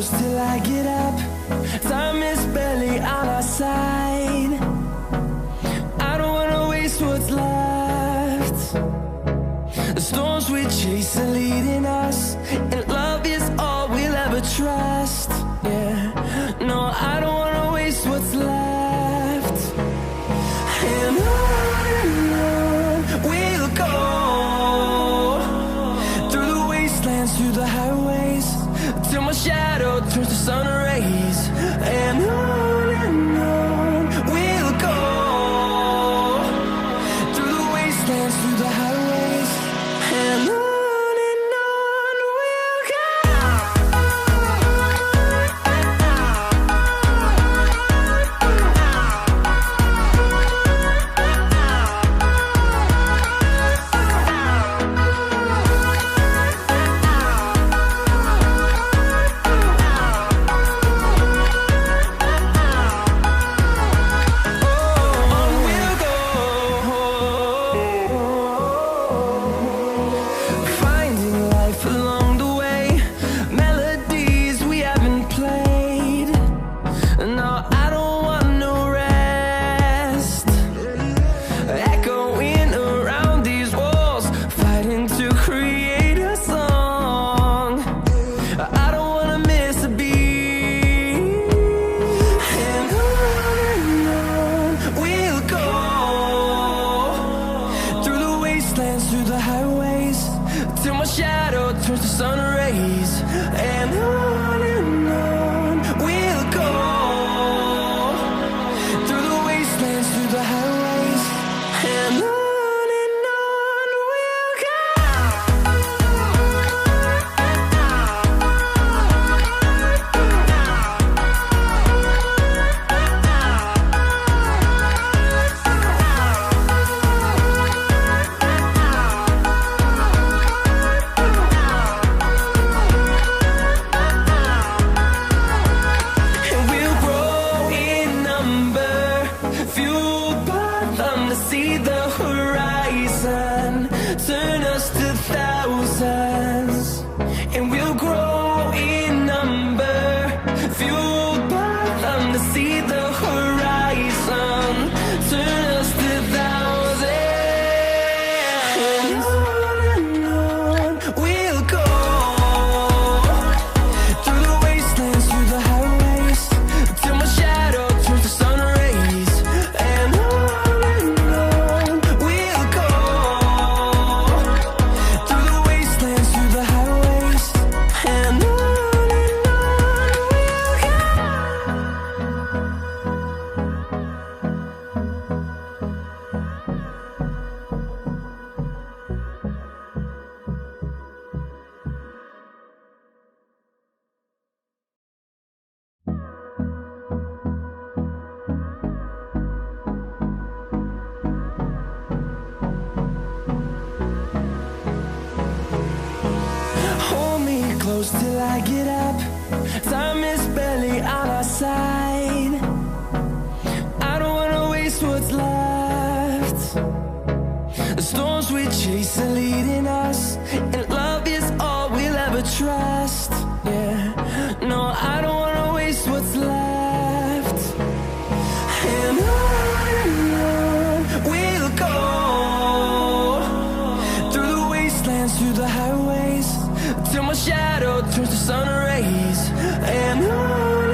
close till I get up. Time is barely on our side. I don't wanna waste what's left. The storms we chase are leading us, and love is all we'll ever trust. Yeah, no, I don't wanna waste what's left. And on we'll go, through the wastelands, through the highways, till my shadow turns to sun rays. And on we'll go, through the wastelands, through the highways, and on we'll go. Through the highways, till my shadow turns to sun rays. And on we'll go, through the wastelands, through the highways, and on we'll go. See the horizon, turn us to thousands, and we'll grow in number, fueled by them. To see the horizon, turn us to thousands, and on we'll go, through the wastelands, through the highways, till my shadow turns to sun rays. And close till I get up. Time is barely on our side. I don't wanna waste what's left. The storms we chase are leading us, and love is all we'll ever trust. Yeah, no, I don't wanna waste what's left. And on we'll go, through the wastelands, through the highways, till my shadow turns to sun rays. And on